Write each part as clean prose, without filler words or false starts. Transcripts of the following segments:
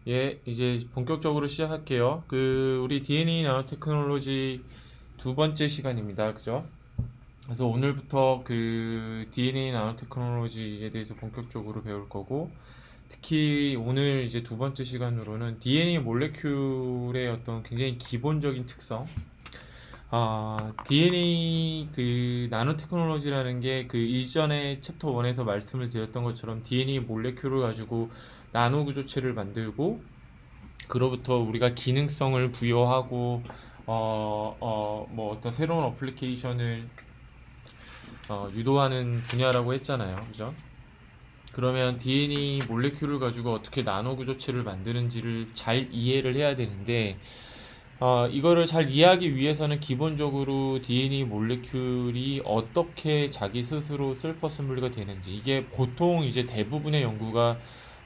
예, 이제 본격적으로 시작할게요. 우리 DNA 나노테크놀로지 두 번째 시간입니다. 그죠? 그래서 오늘부터 DNA 나노테크놀로지에 대해서 본격적으로 배울 거고, 특히 오늘 이제 두 번째 시간으로는 DNA 몰레큘의 어떤 굉장히 기본적인 특성, DNA 나노테크놀로지라는 게 이전에 챕터 1에서 말씀을 드렸던 것처럼 DNA 몰레큘을 가지고 나노 구조체를 만들고 그로부터 우리가 기능성을 부여하고 뭐 어떤 새로운 어플리케이션을 유도하는 분야라고 했잖아요. 그죠? 그러면 DNA 몰레큘을 가지고 어떻게 나노 구조체를 만드는지를 잘 이해를 해야 되는데 이거를 잘 이해하기 위해서는 기본적으로 DNA 몰레큘이 어떻게 자기 스스로 셀프 어셈블리가 되는지 이게 보통 이제 대부분의 연구가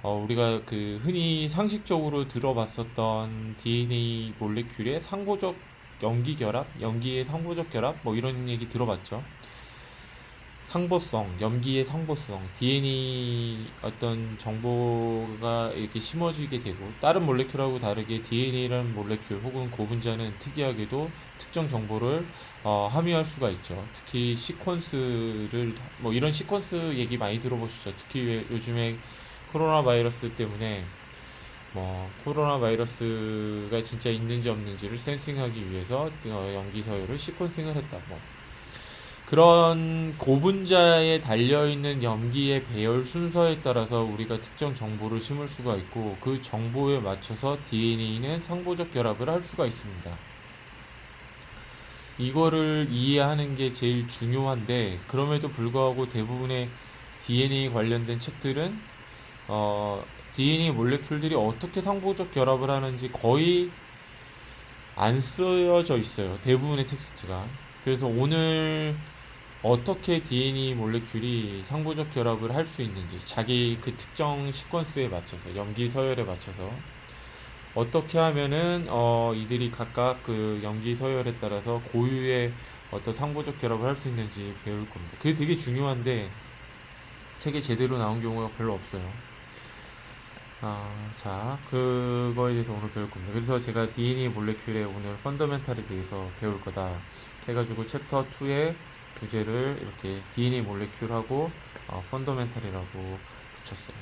우리가 흔히 상식적으로 들어봤었던 DNA 몰레큘의 상호적 염기 결합, 염기의 상호적 결합 뭐 이런 얘기 들어봤죠. 상보성, 염기의 상보성, DNA 어떤 정보가 이렇게 심어지게 되고 다른 몰레큘하고 다르게 DNA라는 몰레큘 혹은 고분자는 특이하게도 특정 정보를 함유할 수가 있죠. 특히 시퀀스를 뭐 이런 시퀀스 얘기 많이 들어보시죠. 특히 요즘에 코로나 바이러스 때문에 뭐 코로나 바이러스가 진짜 있는지 없는지를 센싱하기 위해서 염기 서열을 시퀀싱을 했다. 뭐 그런 고분자에 달려있는 염기의 배열 순서에 따라서 우리가 특정 정보를 심을 수가 있고 그 정보에 맞춰서 DNA는 상보적 결합을 할 수가 있습니다. 이거를 이해하는 게 제일 중요한데 그럼에도 불구하고 대부분의 DNA 관련된 책들은 DNA 몰레큘들이 어떻게 상보적 결합을 하는지 거의 안 쓰여져 있어요. 대부분의 텍스트가. 그래서 오늘 어떻게 DNA 몰레큘이 상보적 결합을 할 수 있는지 자기 그 특정 시퀀스에 맞춰서 염기 서열에 맞춰서 어떻게 하면은 이들이 각각 그 염기 서열에 따라서 고유의 어떤 상보적 결합을 할 수 있는지 배울 겁니다. 그게 되게 중요한데 책에 제대로 나온 경우가 별로 없어요. 자, 그거에 대해서 오늘 배울 겁니다. 그래서 제가 DNA 몰레큘의 오늘 펀더멘탈에 대해서 배울 거다 해가지고 챕터 2의 부제를 이렇게 DNA 몰레큘하고 펀더멘탈이라고 붙였어요.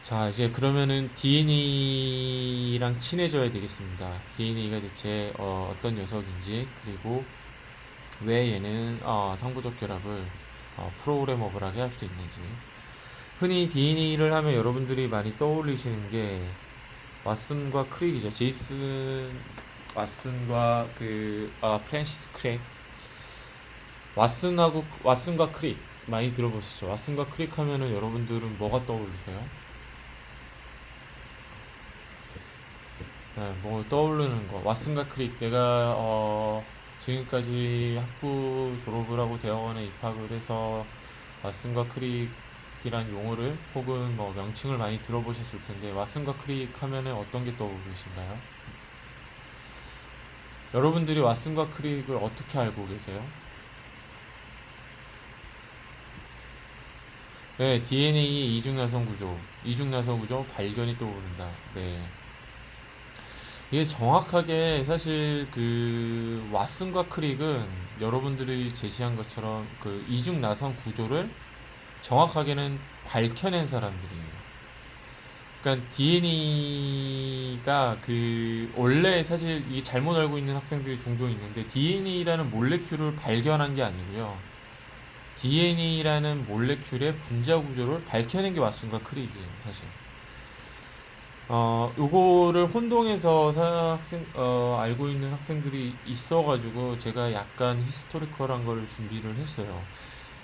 자, 이제 그러면은 DNA랑 친해져야 되겠습니다. DNA가 대체 떤 녀석인지 그리고 왜 얘는 상부적 결합을 프로그래머블하게 할 수 있는지. 흔히 DNA를 하면 여러분들이 많이 떠올리시는 게 왓슨과 크릭이죠. 제임스 왓슨과 프랜시스 크랙. 왓슨과 크릭 많이 들어보시죠. 왓슨과 크릭 하면은 여러분들은 뭐가 떠오르세요? 네, 뭐 떠오르는 거. 왓슨과 크릭. 내가 지금까지 학부 졸업을 하고 대학원에 입학을 해서 왓슨과 크릭이란 용어를 혹은 뭐 명칭을 많이 들어보셨을 텐데 왓슨과 크릭 하면은 어떤 게 떠오르신가요? 여러분들이 왓슨과 크릭을 어떻게 알고 계세요? 네, DNA의 이중나선 구조, 이중나선 구조 발견이 떠오른다. 네. 이게 정확하게 사실 왓슨과 크릭은 여러분들이 제시한 것처럼 그 이중나선 구조를 정확하게는 밝혀낸 사람들이에요. 그러니까 DNA가 원래 사실 이 잘못 알고 있는 학생들이 종종 있는데 DNA라는 몰레큘을 발견한 게 아니고요. DNA라는 몰레큘의 분자 구조를 밝혀낸 게 왓슨과 크릭이에요, 사실. 요거를 혼동해서 알고 있는 학생들이 있어가지고 제가 약간 히스토리컬한 걸 준비를 했어요.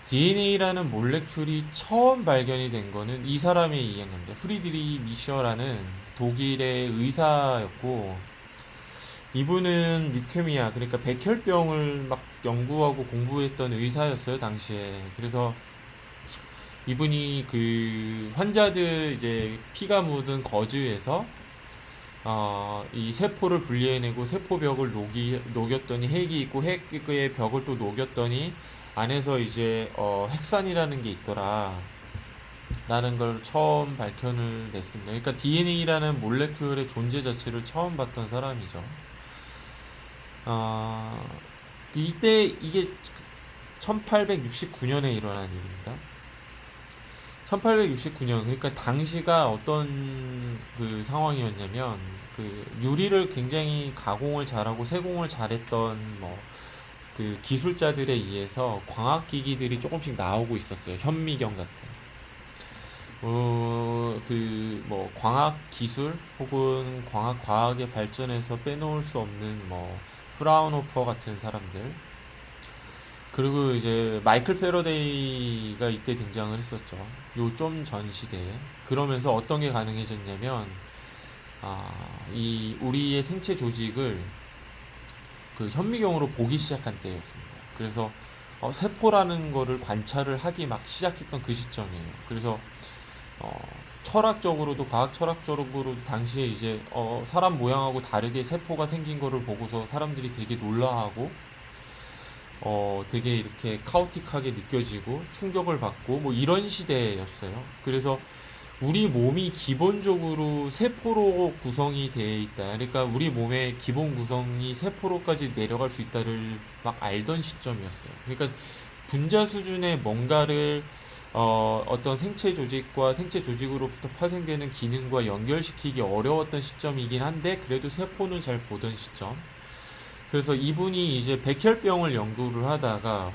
DNA라는 몰레큘이 처음 발견이 된 거는 이 사람에 의한 겁니다. 프리드리 미셔라는 독일의 의사였고, 이분은 리케미아, 그러니까 백혈병을 막 연구하고 공부했던 의사였어요, 당시에. 그래서 이분이 환자들 이제 피가 묻은 거즈에서 이 세포를 분리해내고 세포벽을 녹였더니 핵이 있고 핵의 벽을 또 녹였더니 안에서 이제 핵산이라는 게 있더라. 라는 걸 처음 밝혀를 냈습니다. 그러니까 DNA라는 몰레큘의 존재 자체를 처음 봤던 사람이죠. 어, 이때 이게 1869년에 일어난 일입니다. 1869년, 그러니까 당시가 어떤 그 상황이었냐면, 그 유리를 굉장히 가공을 잘하고 세공을 잘했던 뭐 그 기술자들에 의해서 광학기기들이 조금씩 나오고 있었어요. 현미경 같은. 그 뭐 광학 기술 혹은 광학 과학의 발전에서 빼놓을 수 없는 뭐 프라운호퍼 같은 사람들. 그리고 이제 마이클 패러데이가 이때 등장을 했었죠. 요 좀 전 시대에. 그러면서 어떤 게 가능해졌냐면, 이 우리의 생체 조직을 그 현미경으로 보기 시작한 때였습니다. 그래서 세포라는 거를 관찰을 하기 막 시작했던 그 시점이에요. 그래서 어, 철학적으로도 과학 철학적으로도 당시에 이제 사람 모양하고 다르게 세포가 생긴 거를 보고서 사람들이 되게 놀라하고 되게 이렇게 카오틱하게 느껴지고 충격을 받고 뭐 이런 시대였어요. 그래서 우리 몸이 기본적으로 세포로 구성이 되어 있다. 그러니까 우리 몸의 기본 구성이 세포로까지 내려갈 수 있다를 막 알던 시점이었어요. 그러니까 분자 수준의 뭔가를 어떤 생체 조직과 생체 조직으로부터 파생되는 기능과 연결시키기 어려웠던 시점이긴 한데 그래도 세포는 잘 보던 시점. 그래서 이분이 이제 백혈병을 연구를 하다가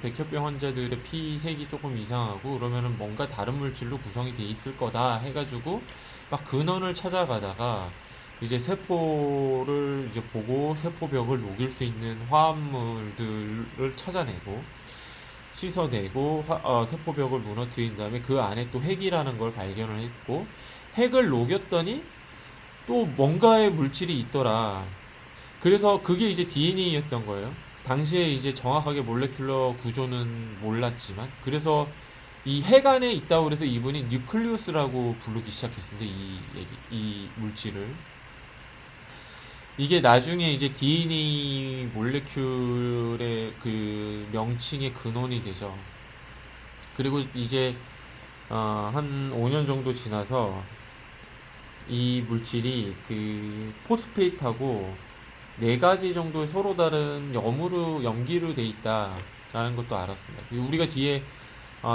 백혈병 환자들의 피색이 조금 이상하고 그러면은 뭔가 다른 물질로 구성이 돼 있을 거다 해가지고 막 근원을 찾아가다가 이제 세포를 이제 보고 세포벽을 녹일 수 있는 화합물들을 찾아내고 씻어내고 세포벽을 무너뜨린 다음에 그 안에 또 핵이라는 걸 발견을 했고 핵을 녹였더니 또 뭔가의 물질이 있더라. 그래서 그게 이제 DNA였던 거예요. 당시에 이제 정확하게 몰레큘러 구조는 몰랐지만, 그래서 이 핵 안에 있다고 그래서 이분이 뉴클리우스라고 부르기 시작했습니다. 이 물질을. 이게 나중에 이제 DNA 몰레큘의 그 명칭의 근원이 되죠. 그리고 이제 한 5년 정도 지나서 이 물질이 그 포스페이트하고 네 가지 정도의 서로 다른 염기로 돼 있다라는 것도 알았습니다. 우리가 뒤에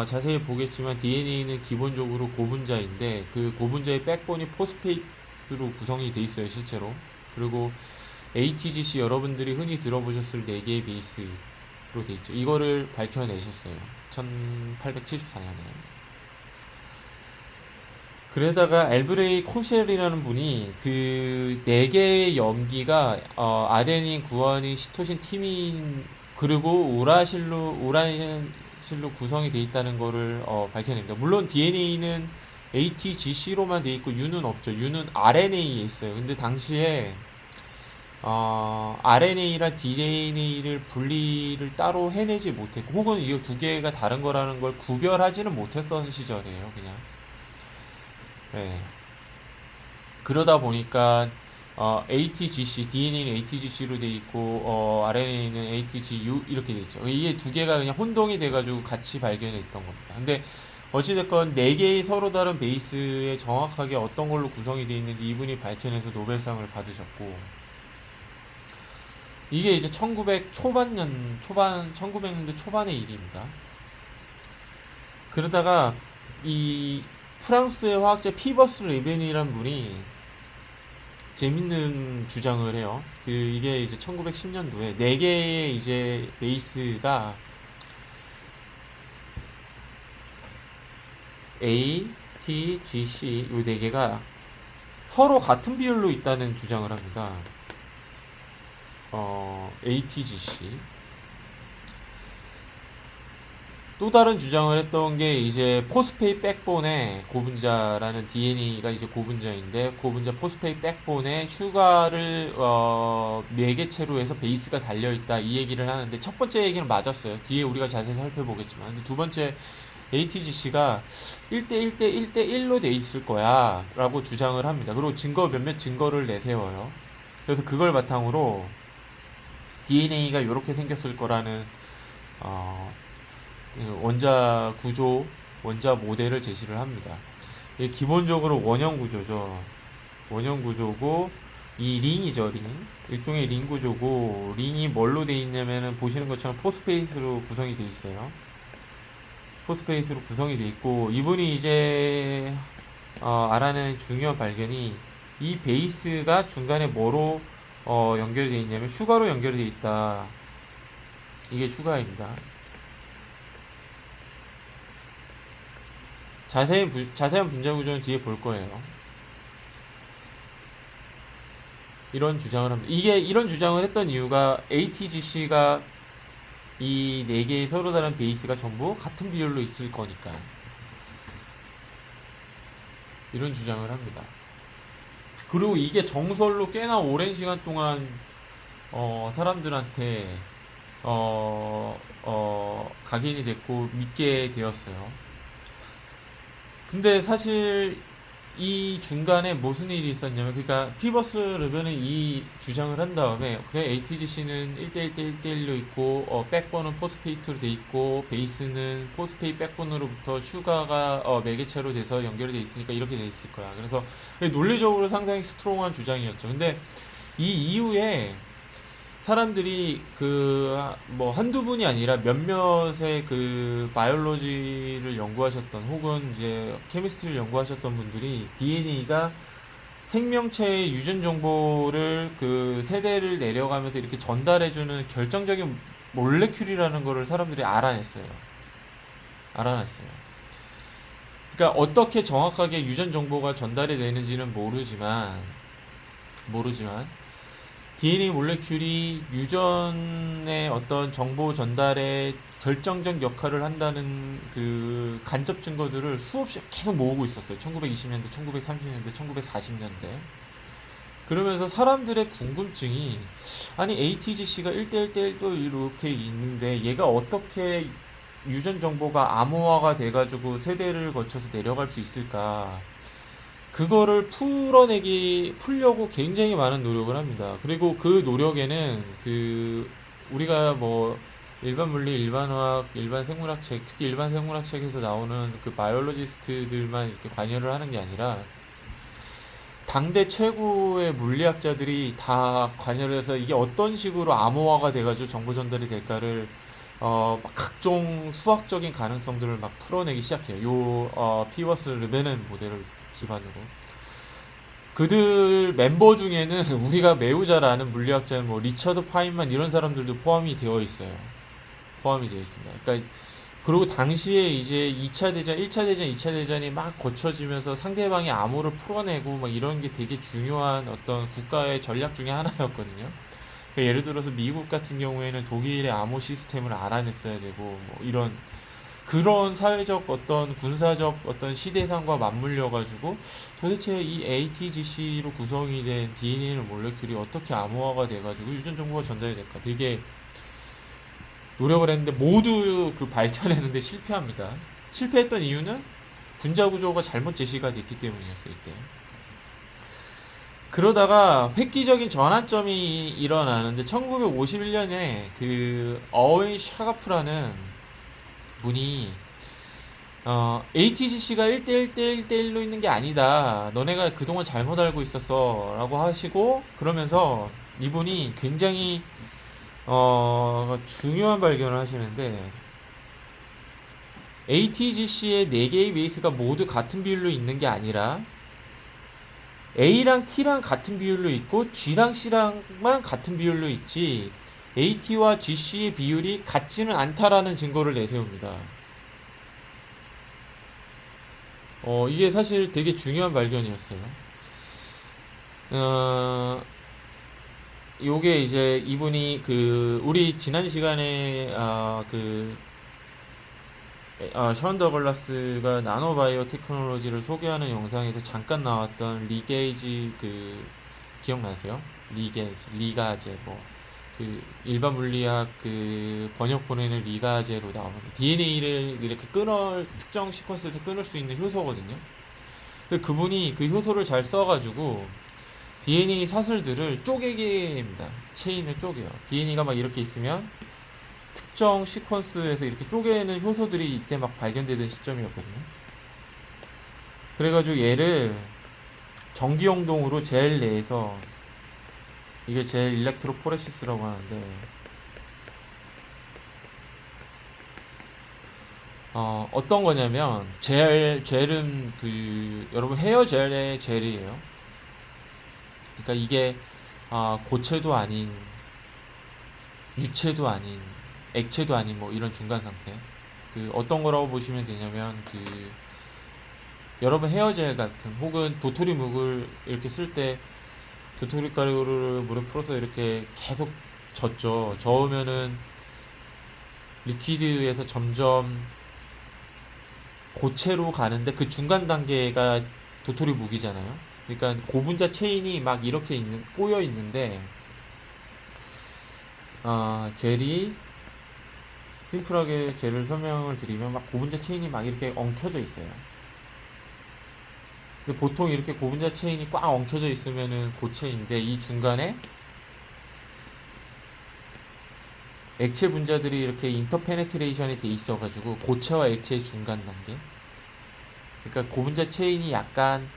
자세히 보겠지만 DNA는 기본적으로 고분자인데 그 고분자의 백본이 포스페이트로 구성이 돼 있어요, 실제로. 그리고 ATGC 여러분들이 흔히 들어보셨을 네 개의 베이스로 돼 있죠. 이거를 밝혀내셨어요. 1874년에. 그러다가 엘브레이 코셸이라는 분이 그 네 개의 염기가 아데닌, 구아닌, 시토신, 티민 그리고 우라실로 구성이 돼 있다는 거를 밝혀냅니다. 물론 DNA는 ATGC로만 돼 있고 U는 없죠. U는 RNA에 있어요. 근데 당시에 RNA랑 DNA를 분리를 따로 해내지 못했고 혹은 이 두 개가 다른 거라는 걸 구별하지는 못했던 시절이에요. 그냥. 네. 그러다 보니까 ATGC, DNA는 ATGC로 돼 있고 RNA는 ATGU 이렇게 돼 있죠. 이게 두 개가 그냥 혼동이 돼가지고 같이 발견했던 겁니다. 근데 어찌됐건 네 개의 서로 다른 베이스에 정확하게 어떤 걸로 구성이 되어 있는지 이분이 밝혀내서 노벨상을 받으셨고 이게 이제 1900년대 초반의 일입니다. 그러다가 이 프랑스의 화학자 피버스 레벤이란 분이 재밌는 주장을 해요. 이게 이제 1910년도에 네 개의 이제 베이스가 A, T, G, C 요 네 개가 서로 같은 비율로 있다는 주장을 합니다. ATGC. 또 다른 주장을 했던 게 이제 포스페이 백본에 고분자라는 DNA가 이제 고분자인데 고분자 포스페이 백본에 슈가를 매개체로 해서 베이스가 달려 있다 이 얘기를 하는데 첫 번째 얘기는 맞았어요. 뒤에 우리가 자세히 살펴보겠지만 근데 두 번째 ATGC가 1대1 대 1대1로 돼 있을 거야 라고 주장을 합니다. 그리고 몇몇 증거를 내세워요. 그래서 그걸 바탕으로 DNA가 이렇게 생겼을 거라는 어, 원자 구조 원자 모델을 제시를 합니다. 이게 기본적으로 원형 구조죠. 원형 구조고 이 링이죠, 링. 일종의 링 구조고 링이 뭘로 돼 있냐면은 보시는 것처럼 포스페이스로 구성이 돼 있어요. 포스페이스로 구성이 돼 있고 이분이 이제 알아낸 중요한 발견이 이 베이스가 중간에 뭐로 연결이 돼 있냐면 슈가로 연결이 돼 있다. 이게 슈가입니다. 자세한 분자 구조는 뒤에 볼 거예요. 이런 주장을 합니다. 이게 이런 주장을 했던 이유가 ATGC가 이 네 개의 서로 다른 베이스가 전부 같은 비율로 있을 거니까 이런 주장을 합니다. 그리고 이게 정설로 꽤나 오랜 시간 동안 사람들한테 각인이 됐고 믿게 되었어요. 근데 사실 이 중간에 무슨 일이 있었냐면 그러니까 피버스 르벤은 이 주장을 한 다음에 그래 ATGC는 1대1대1대1로 있고 백본은 포스페이트로 돼 있고 베이스는 포스페이트 백본으로부터 슈가가 매개체로 돼서 연결이 돼 있으니까 이렇게 돼 있을 거야. 그래서 논리적으로 상당히 스트롱한 주장이었죠. 근데 이 이후에 사람들이 뭐 한두 분이 아니라 몇몇의 바이올로지를 연구하셨던 혹은 이제 케미스트리를 연구하셨던 분들이 DNA가 생명체의 유전 정보를 세대를 내려가면서 이렇게 전달해주는 결정적인 몰레큘이라는 거를 사람들이 알아냈어요. 그러니까 어떻게 정확하게 유전 정보가 전달이 되는지는 모르지만 DNA 몰레큘이 유전의 어떤 정보 전달에 결정적 역할을 한다는 간접 증거들을 수없이 계속 모으고 있었어요. 1920년대, 1930년대, 1940년대. 그러면서 사람들의 궁금증이 아니 ATGC가 1대1대1도 이렇게 있는데 얘가 어떻게 유전 정보가 암호화가 돼가지고 세대를 거쳐서 내려갈 수 있을까? 그거를 풀려고 굉장히 많은 노력을 합니다. 그리고 그 노력에는 우리가 뭐 일반 물리, 일반 화학, 일반 생물학 책, 특히 일반 생물학 책에서 나오는 바이올로지스트들만 이렇게 관여를 하는 게 아니라 당대 최고의 물리학자들이 다 관여를 해서 이게 어떤 식으로 암호화가 돼가지고 정보 전달이 될까를 각종 수학적인 가능성들을 막 풀어내기 시작해요. 피버스 르베넨 모델을 기반으로. 그들 멤버 중에는 우리가 매우 잘 아는 물리학자 뭐 리처드 파인만 이런 사람들도 포함이 되어 있습니다. 그러니까 그리고 당시에 이제 2차 대전, 1차 대전, 2차 대전이 막 거쳐지면서 상대방의 암호를 풀어내고 막 이런 게 되게 중요한 어떤 국가의 전략 중에 하나였거든요. 그러니까 예를 들어서 미국 같은 경우에는 독일의 암호 시스템을 알아냈어야 되고 뭐 이런 그런 사회적 어떤 군사적 어떤 시대상과 맞물려 가지고 도대체 이 ATGC로 구성이 된 DNA 몰레큘이 어떻게 암호화가 돼 가지고 유전 정보가 전달이 될까 되게 노력을 했는데 모두 밝혀내는데 실패합니다. 실패했던 이유는 분자 구조가 잘못 제시가 됐기 때문이었어요. 이때. 그러다가 획기적인 전환점이 일어나는데 1951년에 어윈 샤가프라는 분이 ATGC가 1대1대1대1로 있는 게 아니다. 너네가 그동안 잘못 알고 있었어. 라고 하시고 그러면서 이분이 굉장히 중요한 발견을 하시는데 ATGC의 4개의 베이스가 모두 같은 비율로 있는 게 아니라 A랑 T랑 같은 비율로 있고 G랑 C랑만 같은 비율로 있지 AT와 GC의 비율이 같지는 않다라는 증거를 내세웁니다. 이게 사실 되게 중요한 발견이었어요. 요게 이제 이분이 우리 지난 시간에 션 더글라스가 나노바이오 테크놀로지를 소개하는 영상에서 잠깐 나왔던 리게이지 기억나세요? 리가제 일반 물리학 번역본에는 리가제로 나오는데 DNA를 이렇게 특정 시퀀스에서 끊을 수 있는 효소거든요. 그분이 그 효소를 잘 써가지고 DNA 사슬들을 쪼개게 합니다. 체인을 쪼개요. DNA가 막 이렇게 있으면 특정 시퀀스에서 이렇게 쪼개는 효소들이 이때 막 발견되던 시점이었거든요. 그래가지고 얘를 전기용동으로 젤 내에서, 이게 젤 일렉트로포레시스라고 하는데, 어떤 거냐면 젤은 여러분 헤어 젤의 젤이에요. 그러니까 이게 고체도 아닌, 유체도 아닌, 액체도 아닌 뭐 이런 중간 상태. 어떤 거라고 보시면 되냐면 여러분 헤어젤 같은, 혹은 도토리 묵을 이렇게 쓸 때 도토리 가루를 물에 풀어서 이렇게 계속 젓죠. 저으면은 리퀴드에서 점점 고체로 가는데 그 중간 단계가 도토리 묵이잖아요. 그러니까 고분자 체인이 막 이렇게 꼬여 있는데, 젤이, 심플하게 젤을 설명을 드리면 막 고분자 체인이 막 이렇게 엉켜져 있어요. 근데 보통 이렇게 고분자 체인이 꽉 엉켜져 있으면은 고체인데, 이 중간에 액체 분자들이 이렇게 인터페네트레이션이 돼 있어가지고 고체와 액체의 중간 단계. 그러니까 고분자 체인이 약간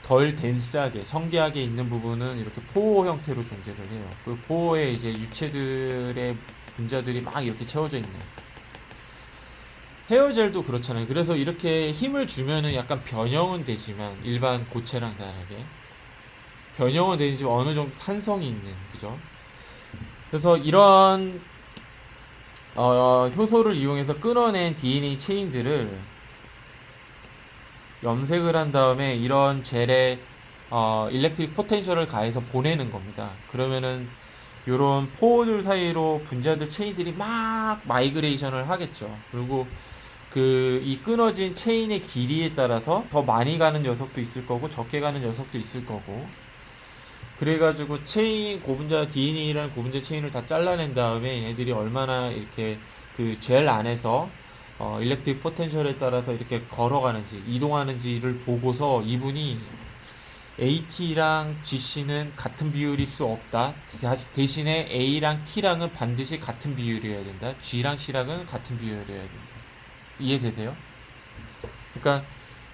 덜 덴스하게, 성게하게 있는 부분은 이렇게 포호 형태로 존재를 해요. 그 포호에 이제 유체들의 분자들이 막 이렇게 채워져 있네. 헤어젤도 그렇잖아요. 그래서 이렇게 힘을 주면은 약간 변형은 되지만, 일반 고체랑 다르게 변형은 되지만 어느 정도 산성이 있는, 그죠? 그래서 이런 효소를 이용해서 끊어낸 DNA 체인들을 염색을 한 다음에 이런 젤에 일렉트릭 포텐셜을 가해서 보내는 겁니다. 그러면은 요런 포들 사이로 분자들 체인들이 막 마이그레이션을 하겠죠. 그리고 이 끊어진 체인의 길이에 따라서 더 많이 가는 녀석도 있을 거고 적게 가는 녀석도 있을 거고, 그래가지고 고분자 DNA라는 고분자 체인을 다 잘라낸 다음에 얘네들이 얼마나 이렇게 그 젤 안에서 일렉트릭 포텐셜에 따라서 이렇게 걸어가는지 이동하는지를 보고서, 이분이 AT랑 GC는 같은 비율일 수 없다, 대신에 A랑 T랑은 반드시 같은 비율이어야 된다, G랑 C랑은 같은 비율이어야 된다. 이해되세요? 그러니까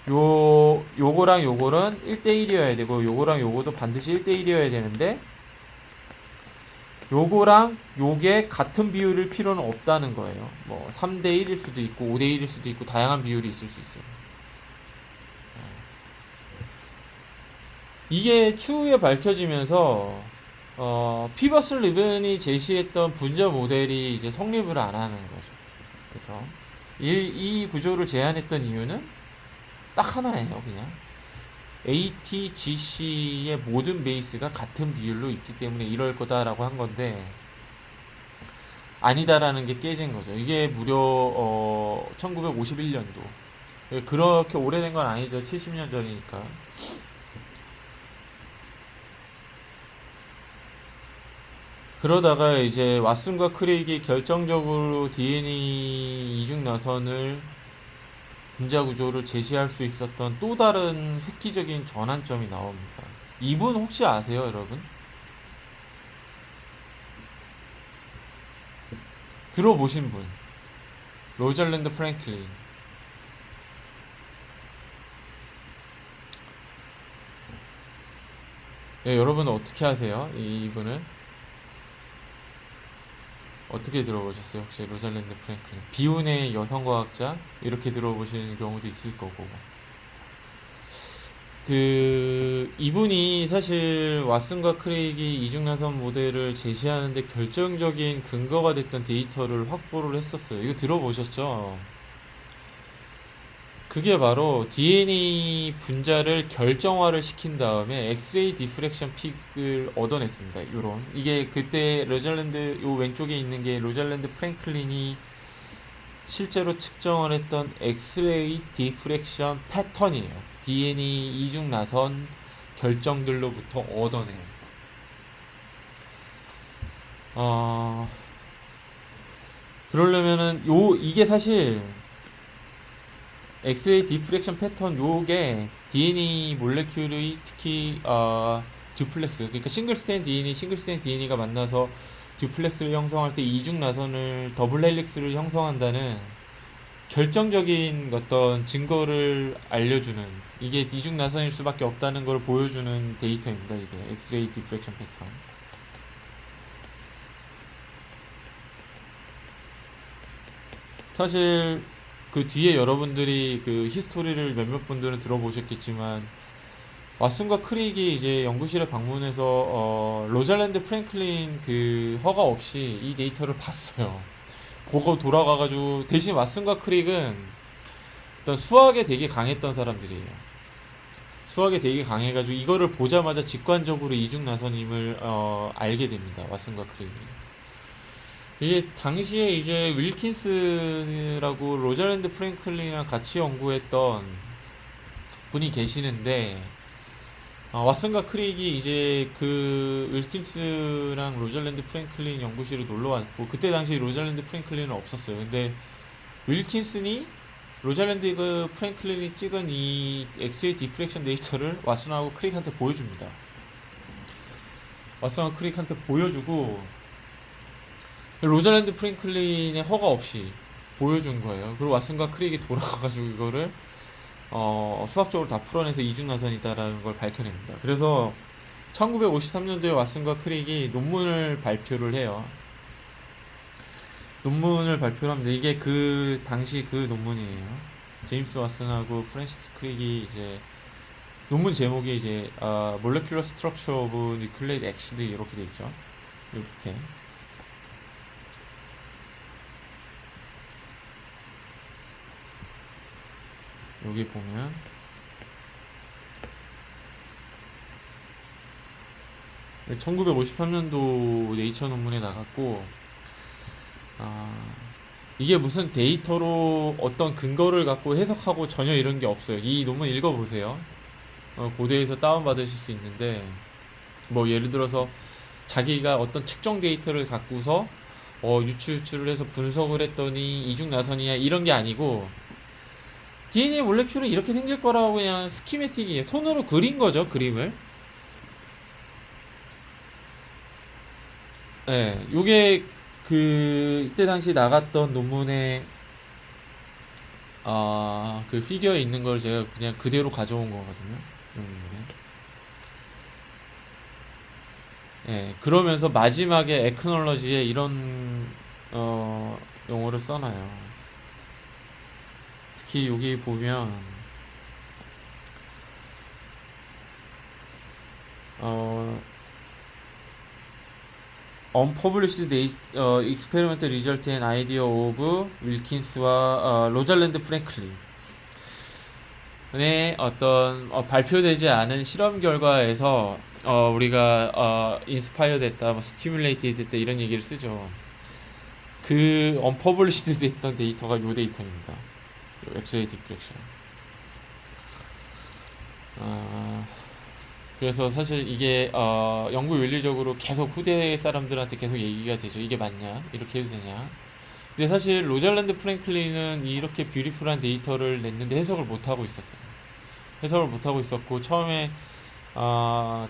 요거랑 요거는 1대1이어야 되고, 요거랑 요거도 반드시 1대1이어야 되는데, 요거랑 요게 같은 비율일 필요는 없다는 거예요. 뭐 3대1일 수도 있고 5대1일 수도 있고 다양한 비율이 있을 수 있어요. 이게 추후에 밝혀지면서 피버스 리븐이 제시했던 분자 모델이 이제 성립을 안 하는 거죠. 그래서 이 구조를 제안했던 이유는 딱 하나예요. 그냥 ATGC의 모든 베이스가 같은 비율로 있기 때문에 이럴 거다라고 한 건데, 아니다라는 게 깨진 거죠. 이게 무려 1951년도. 그렇게 오래된 건 아니죠. 70년 전이니까. 그러다가 이제 왓슨과 크레이기 결정적으로 DNA 이중 나선을, 분자 구조를 제시할 수 있었던 또 다른 획기적인 전환점이 나옵니다. 이분 혹시 아세요, 여러분? 들어보신 분. 로잘랜드 프랭클린. 예, 여러분은 어떻게 아세요? 이분을 어떻게 들어보셨어요? 혹시 로잘랜드 프랭클린, 비운의 여성과학자, 이렇게 들어보시는 경우도 있을 거고. 이분이 사실 왓슨과 크레이기 이중나선 모델을 제시하는데 결정적인 근거가 됐던 데이터를 확보를 했었어요. 이거 들어보셨죠? 그게 바로 DNA 분자를 결정화를 시킨 다음에 엑스레이 디프렉션 픽을 얻어냈습니다. 이게 그때 요 왼쪽에 있는 게 로잘랜드 프랭클린이 실제로 측정을 했던 엑스레이 디프렉션 패턴이에요. DNA 이중 나선 결정들로부터 얻어낸. 그러려면은 이게 사실 엑스레이 디프렉션 패턴, 요게 DNA 몰레큘이 특히 듀플렉스, 그러니까 싱글 스탠드 DNA, 싱글 스탠드 DNA가 만나서 듀플렉스를 형성할 때 이중 나선을 더블 헬릭스를 형성한다는 결정적인 어떤 증거를 알려주는, 이게 이중 나선일 수밖에 없다는 걸 보여주는 데이터입니다. 이게 엑스레이 디프렉션 패턴. 사실 그 뒤에 여러분들이 그 히스토리를 몇몇 분들은 들어보셨겠지만, 왓슨과 크릭이 이제 연구실에 방문해서 로잘랜드 프랭클린 그 허가 없이 이 데이터를 봤어요. 보고 돌아가가지고, 대신 왓슨과 크릭은 어떤 수학에 되게 강했던 사람들이에요. 수학에 되게 강해가지고 이거를 보자마자 직관적으로 이중 나선임을 알게 됩니다. 왓슨과 크릭이. 이게 당시에 이제 윌킨스라고 로잘랜드 프랭클린이랑 같이 연구했던 분이 계시는데, 왓슨과 크릭이 이제 그 윌킨스랑 로잘랜드 프랭클린 연구실에 놀러 왔고, 그때 당시 로잘랜드 프랭클린은 없었어요. 근데 윌킨슨이 로잘랜드 프랭클린이 찍은 이 엑스레이 디프렉션 데이터를 왓슨하고 크릭한테 보여줍니다. 왓슨하고 크릭한테 보여주고, 로잘랜드 프랭클린의 허가 없이 보여준 거예요. 그리고 왓슨과 크릭이 돌아가가지고 이거를 수학적으로 다 풀어내서 이중나선이다라는 걸 밝혀냅니다. 그래서 1953년도에 왓슨과 크릭이 논문을 발표를 해요. 논문을 발표를 합니다. 이게 그 당시 그 논문이에요. 제임스 왓슨하고 프랜시스 크릭이 이제 논문 제목이 이제 Molecular Structure of Nucleic Acid 이렇게 돼 있죠. 여기 밑에. 여기 보면 1953년도 네이처 논문에 나갔고, 이게 무슨 데이터로 어떤 근거를 갖고 해석하고 전혀 이런 게 없어요. 이 논문 읽어보세요. 고대에서 다운받으실 수 있는데, 뭐 예를 들어서 자기가 어떤 측정 데이터를 갖고서 유추를 해서 분석을 했더니 이중나선이야 이런 게 아니고, DNA 몰레큘은 이렇게 생길 거라고 그냥 스키매틱이에요. 손으로 그린 거죠, 그림을. 예, 요게 그 이때 당시 나갔던 논문에 그 피규어에 있는 걸 제가 그냥 그대로 가져온 거거든요. 논문에. 예, 그러면서 마지막에 에크놀러지에 이런 용어를 써놔요. 특히 여기 보면 어, unpublished experimental result and idea of 윌킨스와 로잘랜드 프랭클린의 어떤 발표되지 않은 실험 결과에서 우리가 인스파이어 됐다, 뭐 스티뮬레이트 됐다 이런 얘기를 쓰죠. 그 unpublished 됐던 데이터가 요 데이터입니다. 엑스레이 디프렉션. 그래서 사실 이게 연구 윤리적으로 계속 후대 사람들한테 계속 얘기가 되죠. 이게 맞냐? 이렇게 해도 되냐? 근데 사실 로잘랜드 프랭클린은 이렇게 뷰티풀한 데이터를 냈는데 해석을 못하고 있었어요. 해석을 못하고 있었고, 처음에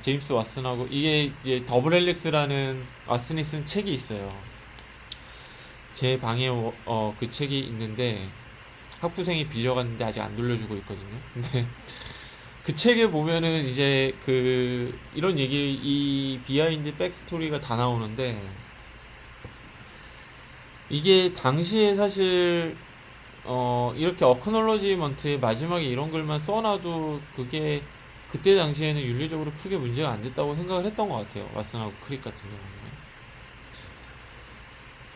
제임스 왓슨하고, 이게 이제 더블 헬릭스라는 왓슨이 쓴 책이 있어요. 제 방에 그 책이 있는데 학부생이 빌려갔는데 아직 안 돌려주고 있거든요. 근데 그 책에 보면은 이제 그 이런 얘기, 이 비하인드 백스토리가 다 나오는데, 이게 당시에 사실 이렇게 어크놀러지먼트의 마지막에 이런 글만 써놔도 그게 그때 당시에는 윤리적으로 크게 문제가 안 됐다고 생각을 했던 것 같아요. 왓슨하고 크릭 같은 경우는.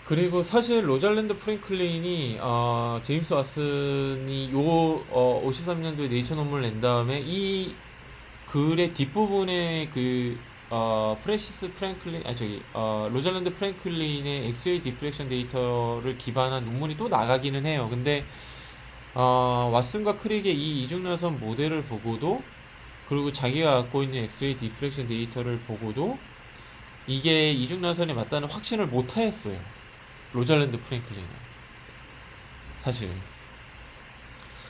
그리고 사실 로잘랜드 프랭클린이 제임스 왓슨이 요 53년도에 네이처 논문을 낸 다음에 이 글의 뒷부분에 그 프랜시스 프랭클린, 로잘랜드 프랭클린의 엑스레이 디프렉션 데이터를 기반한 논문이 또 나가기는 해요. 근데 왓슨과 크릭의 이 이중나선 모델을 보고도, 그리고 자기가 갖고 있는 엑스레이 디프렉션 데이터를 보고도 이게 이중나선에 맞다는 확신을 못 하였어요. 로잘랜드 프랭클린은 사실.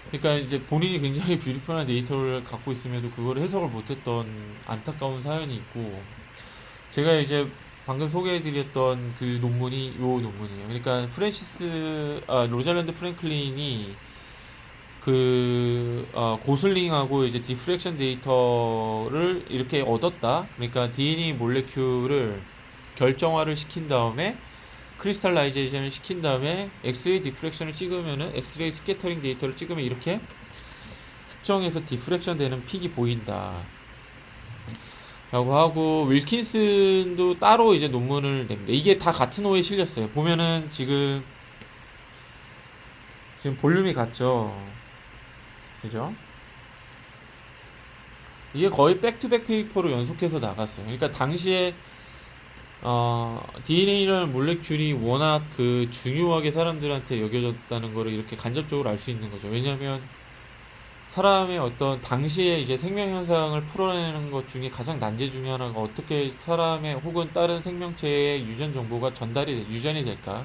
그러니까 이제 본인이 굉장히 뷰티풀한 데이터를 갖고 있음에도 그거를 해석을 못했던 안타까운 사연이 있고, 제가 이제 방금 소개해드렸던 그 논문이 요 논문이에요. 그러니까 로잘랜드 프랭클린이 고슬링하고 이제 디프렉션 데이터를 이렇게 얻었다. 그러니까 DNA 몰레큘을 결정화를 시킨 다음에 크리스탈라이제이션을 시킨 다음에 엑스레이 디프렉션을 찍으면은 엑스레이 스캐터링 데이터를 찍으면 이렇게 특정해서 디프렉션 되는 픽이 보인다 라고 하고, 윌킨슨도 따로 이제 논문을 냅니다. 이게 다 같은 호에 실렸어요. 보면은 지금 볼륨이 같죠. 그죠? 이게 거의 백투백 페이퍼로 연속해서 나갔어요. 그러니까 당시에 DNA라는 몰레큘이 워낙 그 중요하게 사람들한테 여겨졌다는 거를 이렇게 간접적으로 알 수 있는 거죠. 왜냐하면 사람의 어떤 당시에 이제 생명 현상을 풀어내는 것 중에 가장 난제 중에 하나가 어떻게 사람의 혹은 다른 생명체의 유전 정보가 유전이 될까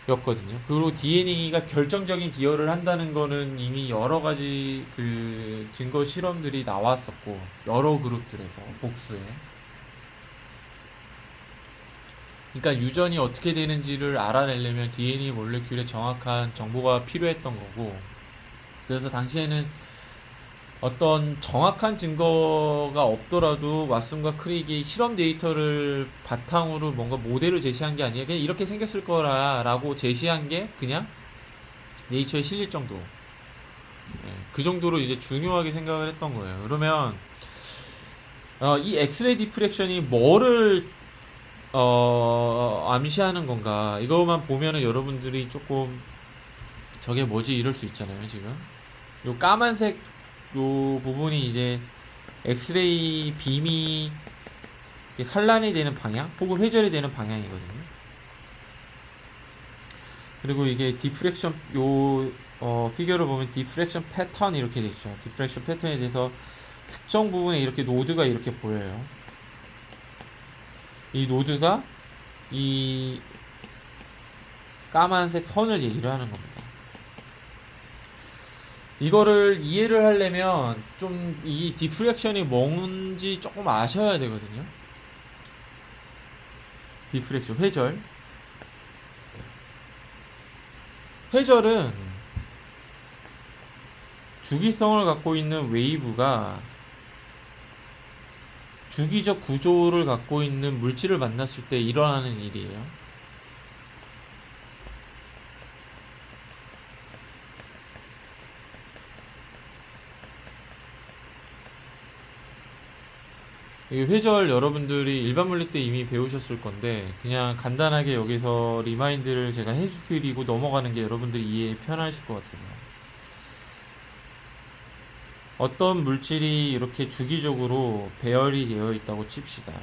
였거든요. 그리고 DNA가 결정적인 기여를 한다는 거는 이미 여러 가지 그 증거 실험들이 나왔었고, 여러 그룹들에서 복수에. 그러니까 유전이 어떻게 되는지를 알아내려면 DNA 몰레큘의 정확한 정보가 필요했던 거고, 그래서 당시에는 어떤 정확한 증거가 없더라도 왓슨과 크릭이 실험 데이터를 바탕으로 뭔가 모델을 제시한 게 아니라 그냥 이렇게 생겼을 거라고 제시한 게 그냥 네이처에 실릴 정도. 그 정도로 이제 중요하게 생각을 했던 거예요. 그러면 이 엑스레이 디프렉션이 뭐를 암시하는 건가? 이거만 보면은 여러분들이 조금 저게 뭐지 이럴 수 있잖아요. 지금 요 까만색 요 부분이 이제 엑스레이 빔이 산란이 되는 방향 혹은 회절이 되는 방향이거든요. 그리고 이게 디프렉션 피겨를 보면 디프렉션 패턴 이렇게 되죠. 디프렉션 패턴에 대해서 특정 부분에 이렇게 노드가 이렇게 보여요. 이 노드가 이 까만색 선을 얘기를 하는 겁니다. 이거를 이해를 하려면 좀 이 디프렉션이 뭔지 조금 아셔야 되거든요. 디프렉션, 회절은 주기성을 갖고 있는 웨이브가 주기적 구조를 갖고 있는 물질을 만났을 때 일어나는 일이에요. 이 회절 여러분들이 일반 물리 때 이미 배우셨을 건데 그냥 간단하게 여기서 리마인드를 제가 해드리고 넘어가는 게 여러분들이 이해 편하실 것 같아서, 어떤 물질이 이렇게 주기적으로 배열이 되어 있다고 칩시다.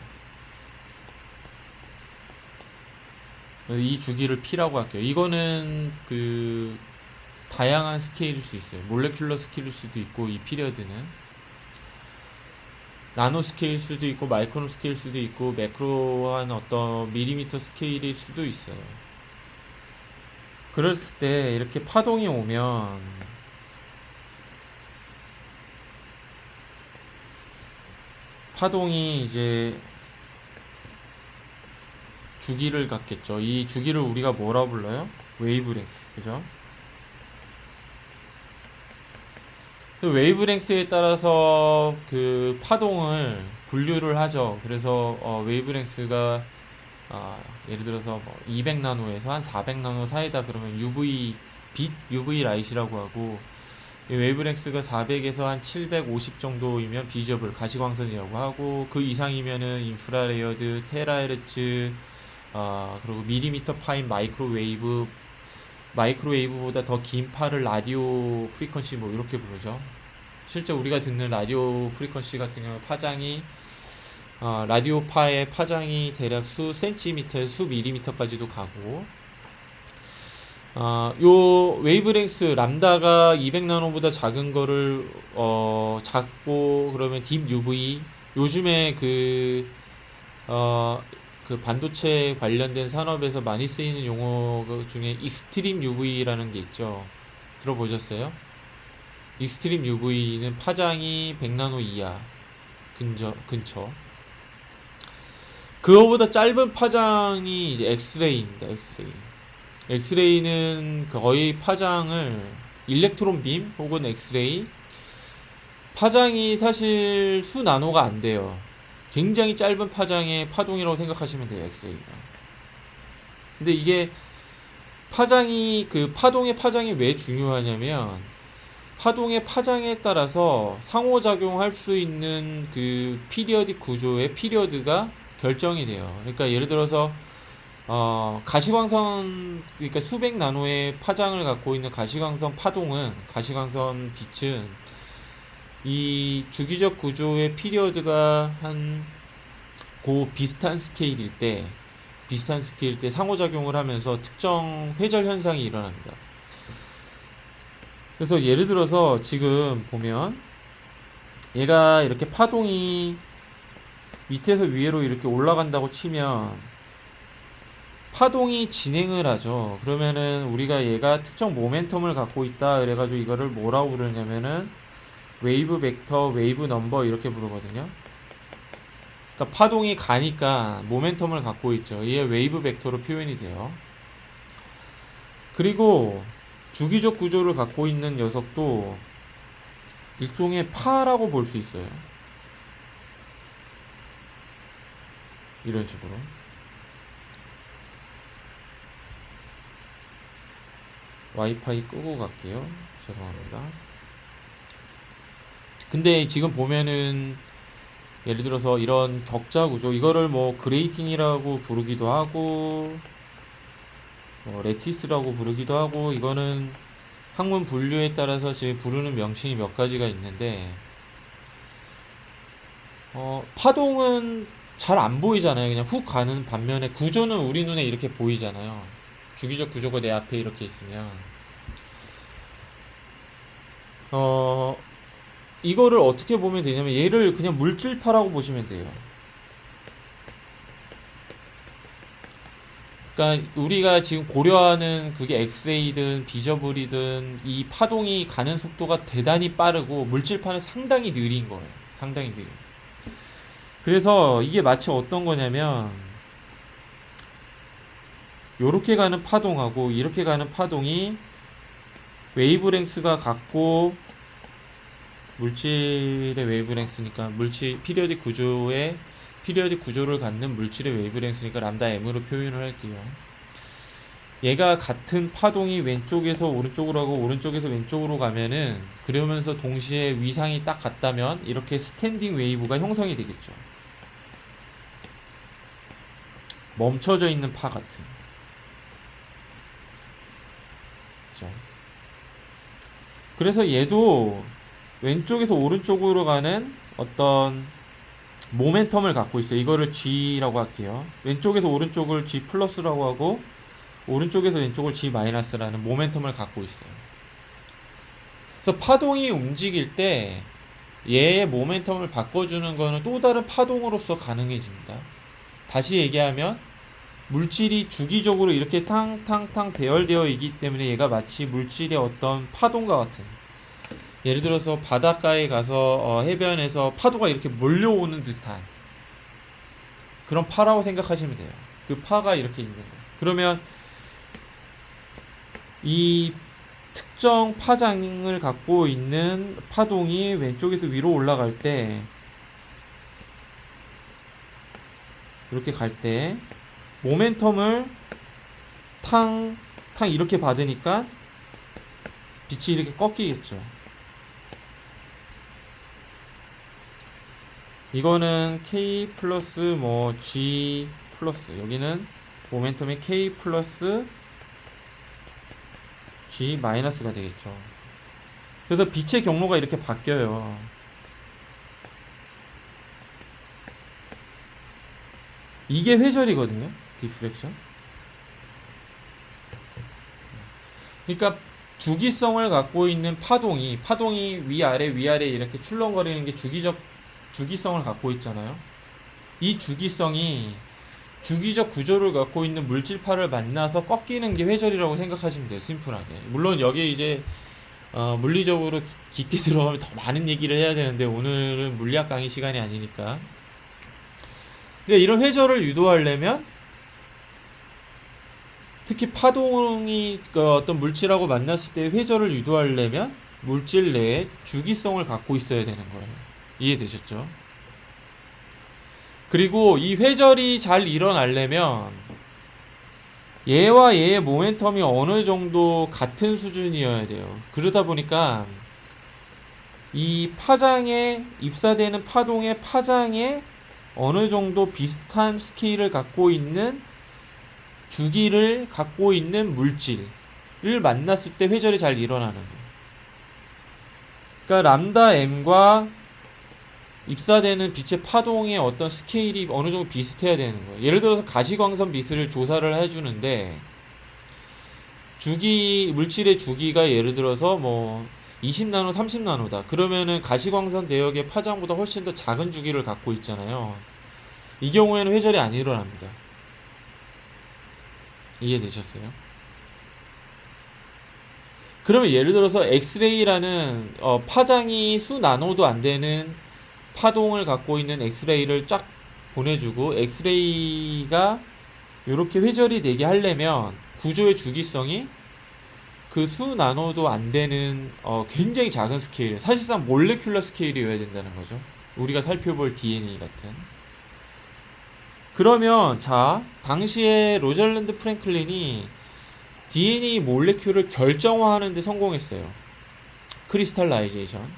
이 주기를 P라고 할게요. 이거는 그 다양한 스케일일 수 있어요. 몰레큘러 스케일일 수도 있고, 이 피리어드는 나노 스케일일 수도 있고, 마이크론 스케일일 수도 있고, 매크로한 어떤 밀리미터 스케일일 수도 있어요. 그랬을 때 이렇게 파동이 오면 파동이 이제 주기를 갖겠죠. 이 주기를 우리가 뭐라 불러요? 웨이브랭스, 그죠? 그 웨이브랭스에 따라서 그 파동을 분류를 하죠. 그래서 웨이브랭스가 예를 들어서 뭐 200나노에서 한 400나노 사이다 그러면 빛 UV 라이트라고 하고, 이 웨이브랭스가 400에서 한 750 정도이면 비저블 가시광선이라고 하고, 그 이상이면은 인프라레어드, 테라헤르츠, 그리고 밀리미터 파인 마이크로웨이브보다 더 긴 파를 라디오 프리퀀시 뭐 이렇게 부르죠. 실제 우리가 듣는 라디오 프리퀀시 같은 경우 파장이 라디오 파의 파장이 대략 수 센티미터에서 수 밀리미터까지도 가고, 요 웨이브랭스 람다가 200나노보다 작은 거를 작고 그러면 딥 UV, 요즘에 그 반도체 관련된 산업에서 많이 쓰이는 용어 중에 익스트림 UV라는 게 있죠. 들어보셨어요? 익스트림 UV는 파장이 100나노 이하 근처. 그거보다 짧은 파장이 이제 엑스레이입니다. 엑스레이. 엑스레이는 거의 파장을 일렉트론 빔 혹은 엑스레이 파장이 사실 수 나노가 안 돼요. 굉장히 짧은 파장의 파동이라고 생각하시면 돼요. 엑스레이가. 근데 이게 파장이 그 파동의 파장이 왜 중요하냐면 파동의 파장에 따라서 상호작용할 수 있는 그 피리어딕 구조의 피리어드가 결정이 돼요. 그러니까 예를 들어서 가시광선 그러니까 수백 나노의 파장을 갖고 있는 가시광선 파동은 가시광선 빛은 이 주기적 구조의 피리어드가 한 비슷한 스케일일 때 상호작용을 하면서 특정 회절 현상이 일어납니다. 그래서 예를 들어서 지금 보면 얘가 이렇게 파동이 밑에서 위로 이렇게 올라간다고 치면 파동이 진행을 하죠. 그러면은 우리가 얘가 특정 모멘텀을 갖고 있다 그래가지고 이거를 뭐라고 부르냐면은 웨이브 벡터, 웨이브 넘버 이렇게 부르거든요. 그러니까 파동이 가니까 모멘텀을 갖고 있죠. 이게 웨이브 벡터로 표현이 돼요. 그리고 주기적 구조를 갖고 있는 녀석도 일종의 파라고 볼 수 있어요. 이런 식으로. 와이파이 끄고 갈게요. 죄송합니다. 근데 지금 보면은 예를 들어서 이런 격자 구조 이거를 뭐 그레이팅이라고 부르기도 하고 레티스라고 부르기도 하고 이거는 학문 분류에 따라서 지금 부르는 명칭이 몇 가지가 있는데 파동은 잘 안 보이잖아요. 그냥 훅 가는 반면에 구조는 우리 눈에 이렇게 보이잖아요. 주기적 구조가 내 앞에 이렇게 있으면 이거를 어떻게 보면 되냐면 얘를 그냥 물질파라고 보시면 돼요. 그러니까 우리가 지금 고려하는 그게 엑스레이든 비저블이든 이 파동이 가는 속도가 대단히 빠르고 물질파는 상당히 느린 거예요. 상당히 느린. 그래서 이게 마치 어떤 거냐면 요렇게 가는 파동하고 이렇게 가는 파동이 웨이브랭스가 같고 물질의 웨이브랭스니까 물질 피리어딕 구조를 갖는 물질의 웨이브랭스니까 람다 m으로 표현을 할게요. 얘가 같은 파동이 왼쪽에서 오른쪽으로 하고 오른쪽에서 왼쪽으로 가면은 그러면서 동시에 위상이 딱 같다면 이렇게 스탠딩 웨이브가 형성이 되겠죠. 멈춰져 있는 파 같은. 그죠? 그래서 얘도 왼쪽에서 오른쪽으로 가는 어떤 모멘텀을 갖고 있어요. 이거를 G라고 할게요. 왼쪽에서 오른쪽을 G 플러스라고 하고 오른쪽에서 왼쪽을 G 마이너스라는 모멘텀을 갖고 있어요. 그래서 파동이 움직일 때 얘의 모멘텀을 바꿔주는 거는 또 다른 파동으로서 가능해집니다. 다시 얘기하면 물질이 주기적으로 이렇게 탕탕탕 배열되어 있기 때문에 얘가 마치 물질의 어떤 파동과 같은, 예를 들어서 바닷가에 가서 해변에서 파도가 이렇게 몰려오는 듯한 그런 파라고 생각하시면 돼요. 그 파가 이렇게 있는 거예요. 그러면 이 특정 파장을 갖고 있는 파동이 왼쪽에서 위로 올라갈 때 이렇게 갈 때 모멘텀을 탕 이렇게 받으니까 빛이 이렇게 꺾이겠죠. 이거는 K 플러스 뭐 G 플러스, 여기는 모멘텀이 K 플러스 G 마이너스가 되겠죠. 그래서 빛의 경로가 이렇게 바뀌어요. 이게 회절이거든요. 디프렉션. 그러니까 주기성을 갖고 있는 파동이 위아래 이렇게 출렁거리는 게 주기성을 갖고 있잖아요. 이 주기성이 주기적 구조를 갖고 있는 물질파를 만나서 꺾이는 게 회절이라고 생각하시면 돼요. 심플하게. 물론 여기에 이제 물리적으로 깊게 들어가면 더 많은 얘기를 해야 되는데 오늘은 물리학 강의 시간이 아니니까. 그러니까 이런 회절을 유도하려면 특히 파동이 어떤 물질하고 만났을 때 회절을 유도하려면 물질 내에 주기성을 갖고 있어야 되는 거예요. 이해되셨죠? 그리고 이 회절이 잘 일어나려면 얘와 얘의 모멘텀이 어느 정도 같은 수준이어야 돼요. 그러다 보니까 이 파장에 입사되는 파동의 파장에 어느 정도 비슷한 스케일을 갖고 있는 주기를 갖고 있는 물질을 만났을 때 회절이 잘 일어나는 거예요. 그러니까 람다 m과 입사되는 빛의 파동의 어떤 스케일이 어느 정도 비슷해야 되는 거예요. 예를 들어서 가시광선 빛을 조사를 해주는데 주기 물질의 주기가 예를 들어서 뭐 20나노, 30나노다. 그러면은 가시광선 대역의 파장보다 훨씬 더 작은 주기를 갖고 있잖아요. 이 경우에는 회절이 안 일어납니다. 이해되셨어요? 그러면 예를 들어서 엑스레이라는 파장이 수 나노도 안 되는 파동을 갖고 있는 엑스레이를 쫙 보내주고 엑스레이가 이렇게 회절이 되게 하려면 구조의 주기성이 그 수 나노도 안 되는 굉장히 작은 스케일, 사실상 몰레큘러 스케일이어야 된다는 거죠. 우리가 살펴볼 DNA 같은. 그러면 자, 당시에 로잘랜드 프랭클린이 DNA 몰레큘을 결정화하는 데 성공했어요. 크리스탈라이제이션.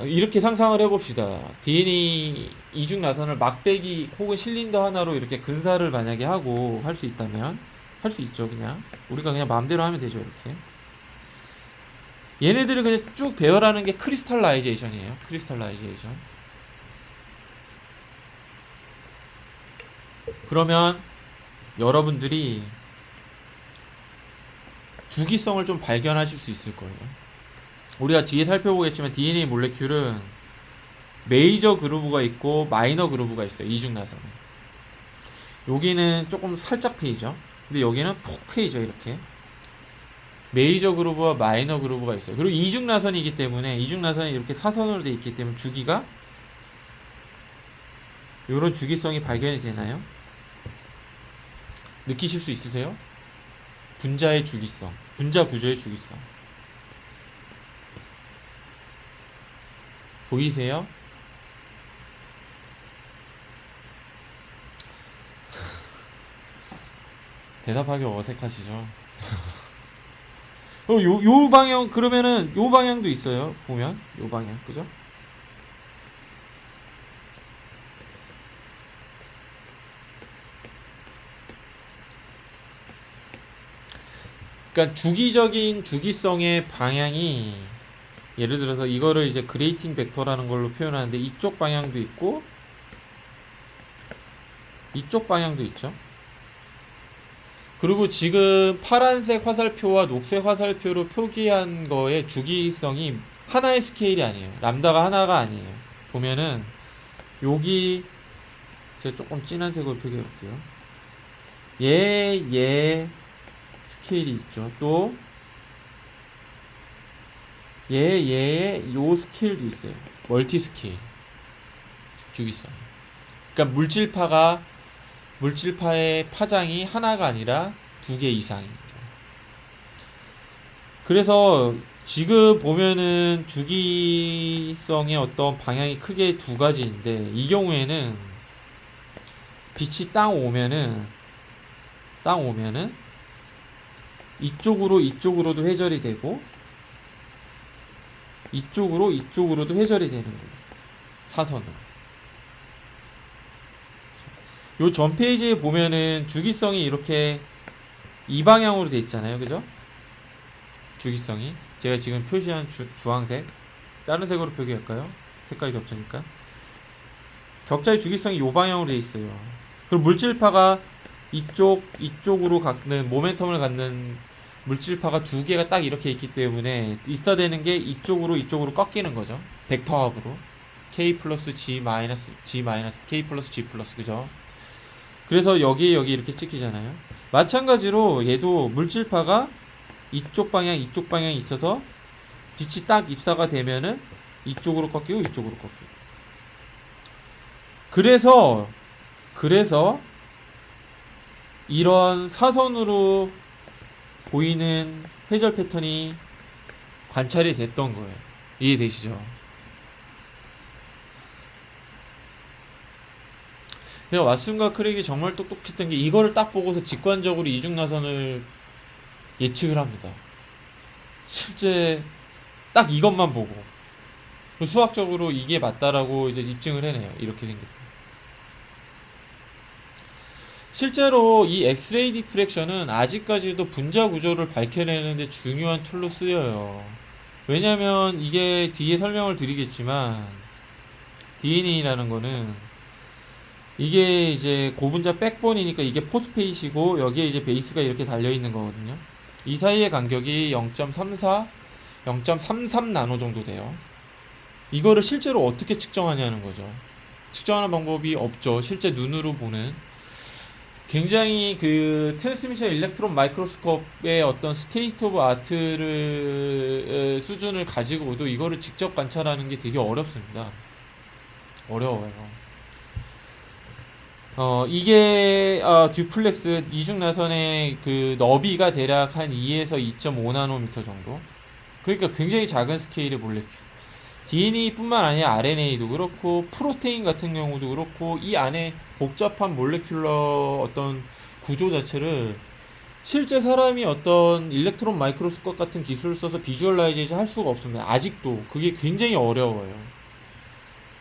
이렇게 상상을 해봅시다. DNA 이중 나선을 막대기 혹은 실린더 하나로 이렇게 근사를 만약에 하고 할 수 있다면 할 수 있죠. 그냥 우리가 그냥 마음대로 하면 되죠. 이렇게 얘네들을 그냥 쭉 배열하는 게 크리스탈라이제이션이에요. 크리스탈라이제이션. 그러면 여러분들이 주기성을 좀 발견하실 수 있을 거예요. 우리가 뒤에 살펴보겠지만 DNA 몰레큘은 메이저 그루브가 있고 마이너 그루브가 있어요. 이중나선. 여기는 조금 살짝 페이죠. 근데 여기는 푹 페이죠. 이렇게 메이저 그루브와 마이너 그루브가 있어요. 그리고 이중나선이기 때문에 이중나선이 이렇게 사선으로 되어 있기 때문에 주기가 이런 주기성이 발견이 되나요? 느끼실 수 있으세요? 분자의 주기성, 분자 구조의 주기성 보이세요? 대답하기 어색하시죠? 요 방향, 그러면은 요 방향도 있어요. 보면 요 방향, 그죠? 그러니까 주기적인 주기성의 방향이 예를 들어서 이거를 이제 그레이팅 벡터라는 걸로 표현하는데 이쪽 방향도 있고 이쪽 방향도 있죠. 그리고 지금 파란색 화살표와 녹색 화살표로 표기한 거의 주기성이 하나의 스케일이 아니에요. 람다가 하나가 아니에요. 보면은 여기 제가 조금 진한 색으로 표기해 볼게요. 얘 스케일이 있죠. 또 얘의 요 스케일도 있어요. 멀티 스케일 주기성. 그러니까 물질파의 파장이 하나가 아니라 두 개 이상입니다. 그래서 지금 보면은 주기성의 어떤 방향이 크게 두 가지인데 이 경우에는 빛이 땅 오면은 이쪽으로도 회절이 되고 이쪽으로도 회절이 되는 거예요. 사선으로. 요 전 페이지에 보면은 주기성이 이렇게 이 방향으로 돼 있잖아요. 그죠? 주기성이 제가 지금 표시한 주황색, 다른 색으로 표기할까요? 색깔이 겹치니까. 격자의 주기성이 요 방향으로 돼 있어요. 그리고 물질파가 이쪽으로 갖는 모멘텀을 갖는 물질파가 두 개가 딱 이렇게 있기 때문에 있어야 되는 게 이쪽으로 꺾이는 거죠. 벡터합으로 k 플러스 g 마이너스 k 플러스 g 플러스, 그죠? 그래서 여기 이렇게 찍히잖아요. 마찬가지로 얘도 물질파가 이쪽 방향이 있어서 빛이 딱 입사가 되면은 이쪽으로 꺾이고 이쪽으로 꺾이고. 그래서 그래서 이런 사선으로 보이는 회절 패턴이 관찰이 됐던 거예요. 이해되시죠? 그냥 왓슨과 크랙이 정말 똑똑했던 게 이거를 딱 보고서 직관적으로 이중나선을 예측을 합니다. 실제 딱 이것만 보고 수학적으로 이게 맞다라고 이제 입증을 해내요. 이렇게 생겼다. 실제로 이 엑스레이 디프렉션은 아직까지도 분자 구조를 밝혀내는데 중요한 툴로 쓰여요. 왜냐면 이게 뒤에 설명을 드리겠지만 DNA라는 거는 이게 이제 고분자 백본이니까 이게 포스페이시고 여기에 이제 베이스가 이렇게 달려 있는 거거든요. 이 사이의 간격이 0.34, 0.33 나노 정도 돼요. 이거를 실제로 어떻게 측정하냐는 거죠. 측정하는 방법이 없죠. 실제 눈으로 보는. 굉장히 그 트랜스미션 일렉트론 마이크로스코프의 어떤 스테이트 오브 아트를 수준을 가지고도 이거를 직접 관찰하는 게 되게 어렵습니다. 어려워요. 이게 듀플렉스 이중나선의 그 너비가 대략 한 2에서 2.5 나노미터 정도. 그러니까 굉장히 작은 스케일의 몰레큘. DNA뿐만 아니라 RNA도 그렇고 프로테인 같은 경우도 그렇고 이 안에 복잡한 몰레큘러 어떤 구조 자체를 실제 사람이 어떤 일렉트론 마이크로스코프 같은 기술을 써서 비주얼라이제이션 할 수가 없습니다. 아직도 그게 굉장히 어려워요.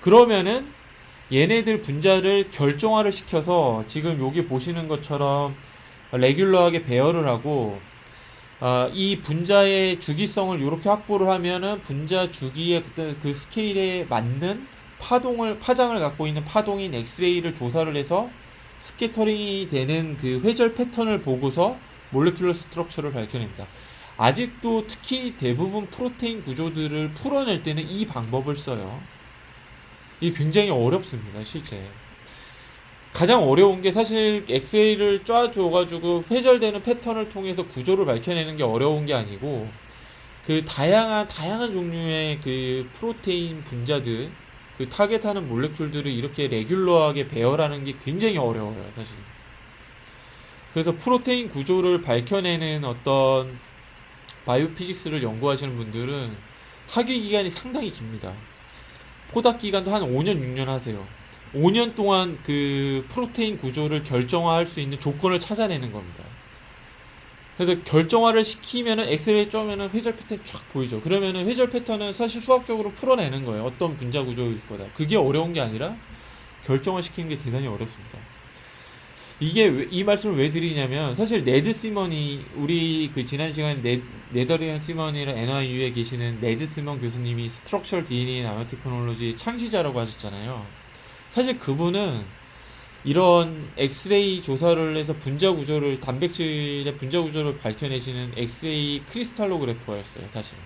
그러면은 얘네들 분자를 결정화를 시켜서 지금 여기 보시는 것처럼 레귤러하게 배열을 하고 이 분자의 주기성을 이렇게 확보를 하면은 분자 주기의 그 스케일에 맞는 파장을 갖고 있는 파동인 엑스레이를 조사를 해서 스캐터링이 되는 그 회절 패턴을 보고서 몰레큘러 스트럭처를 밝혀냅니다. 아직도 특히 대부분 프로테인 구조들을 풀어낼 때는 이 방법을 써요. 이게 굉장히 어렵습니다, 실제. 가장 어려운 게 사실 엑스레이를 쏴줘가지고 회절되는 패턴을 통해서 구조를 밝혀내는 게 어려운 게 아니고 그 다양한 종류의 그 프로테인 분자들 그 타겟하는 몰레큘들을 이렇게 레귤러하게 배열하는 게 굉장히 어려워요, 사실. 그래서 프로테인 구조를 밝혀내는 어떤 바이오피직스를 연구하시는 분들은 학위 기간이 상당히 깁니다. 포닥 기간도 한 5년, 6년 하세요. 5년 동안 그 프로테인 구조를 결정화할 수 있는 조건을 찾아내는 겁니다. 그래서 결정화를 시키면은 엑스레이 쪼면은 회절 패턴이 쫙 보이죠. 그러면은 회절 패턴은 사실 수학적으로 풀어내는 거예요. 어떤 분자 구조일 거다. 그게 어려운 게 아니라 결정화 시키는 게 대단히 어렵습니다. 이게 이 말씀을 왜 드리냐면 사실 네드 시먼이 우리 그 지난 시간에 네더리안 시먼이랑 NYU에 계시는 네드 시먼 교수님이 스트럭처럴 DNA 나노 테크놀로지 창시자라고 하셨잖아요. 사실 그분은 이런 엑스레이 조사를 해서 단백질의 분자 구조를 밝혀내시는 엑스레이 크리스탈로그래퍼였어요, 사실.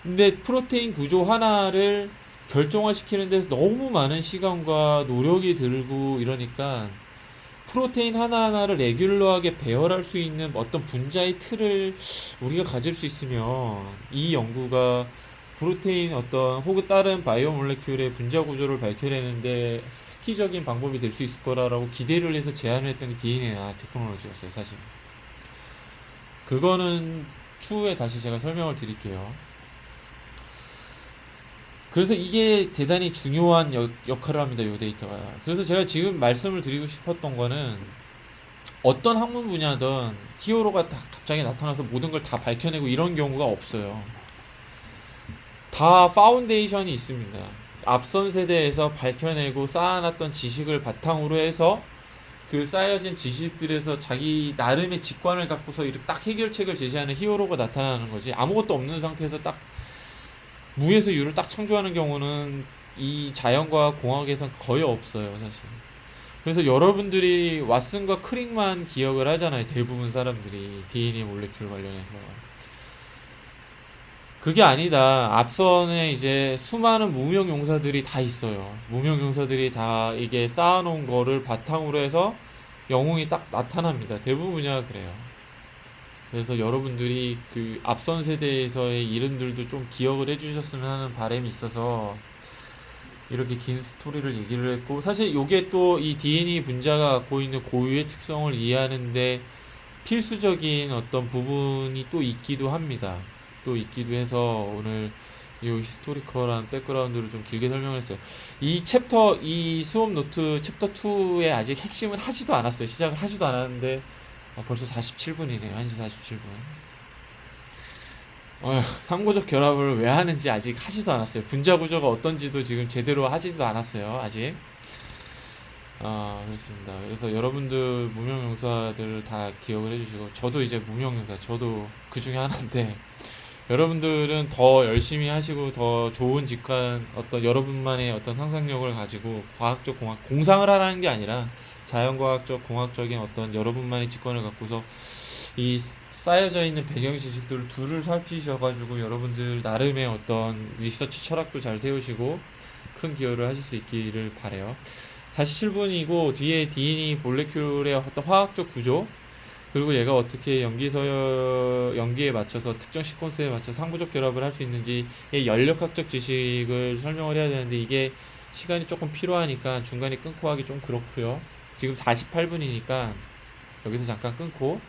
근데 프로테인 구조 하나를 결정화시키는 데서 너무 많은 시간과 노력이 들고 이러니까 프로테인 하나하나를 레귤러하게 배열할 수 있는 어떤 분자의 틀을 우리가 가질 수 있으면 이 연구가 프로테인 어떤 혹은 다른 바이오 몰레큘의 분자 구조를 밝혀내는데 획기적인 방법이 될 수 있을 거라고 기대를 해서 제안을 했던 게 DNA 테크놀로지였어요, 사실. 그거는 추후에 다시 제가 설명을 드릴게요. 그래서 이게 대단히 중요한 역할을 합니다, 이 데이터가. 그래서 제가 지금 말씀을 드리고 싶었던 거는 어떤 학문 분야든 히어로가 갑자기 나타나서 모든 걸 다 밝혀내고 이런 경우가 없어요. 다 파운데이션이 있습니다. 앞선 세대에서 밝혀내고 쌓아놨던 지식을 바탕으로 해서 그 쌓여진 지식들에서 자기 나름의 직관을 갖고서 이렇게 딱 해결책을 제시하는 히어로가 나타나는 거지. 아무것도 없는 상태에서 딱 무에서 유를 딱 창조하는 경우는 이 자연과학 공학에선 거의 없어요, 사실. 그래서 여러분들이 왓슨과 크릭만 기억을 하잖아요, 대부분 사람들이 DNA 몰레큘 관련해서. 그게 아니다. 앞선에 이제 수많은 무명 용사들이 다 있어요. 무명 용사들이 다 이게 쌓아놓은 거를 바탕으로 해서 영웅이 딱 나타납니다. 대부분 분야가 그래요. 그래서 여러분들이 그 앞선 세대에서의 이름들도 좀 기억을 해주셨으면 하는 바람이 있어서 이렇게 긴 스토리를 얘기를 했고, 사실 요게 또 이 DNA 분자가 갖고 있는 고유의 특성을 이해하는데 필수적인 어떤 부분이 또 있기도 합니다. 또 있기도 해서 오늘 이 히스토리컬한 백그라운드를 좀 길게 설명을 했어요. 이 수업 노트 챕터 2의 아직 핵심은 하지도 않았어요. 시작을 하지도 않았는데 벌써 47분이네요. 1시 47분. 삼고적 결합을 왜 하는지 아직 하지도 않았어요. 분자 구조가 어떤지도 지금 제대로 하지도 않았어요. 아직. 그렇습니다. 그래서 여러분들 무명용사들 다 기억을 해주시고, 저도 이제 무명용사, 저도 그 중에 하나인데, 여러분들은 더 열심히 하시고 더 좋은 직관, 어떤 여러분만의 어떤 상상력을 가지고 공상을 하라는 게 아니라 자연과학적, 공학적인 어떤 여러분만의 직관을 갖고서 이 쌓여져 있는 배경 지식들을 둘을 살피셔가지고 여러분들 나름의 어떤 리서치 철학도 잘 세우시고 큰 기여를 하실 수 있기를 바래요. 47분이고 뒤에 DNA 몰레큘의 어떤 화학적 구조, 그리고 얘가 어떻게 연기에 맞춰서 특정 시퀀스에 맞춰서 상부적 결합을 할 수 있는지의 연력학적 지식을 설명을 해야 되는데 이게 시간이 조금 필요하니까 중간에 끊고 하기 좀 그렇고요. 지금 48분이니까 여기서 잠깐 끊고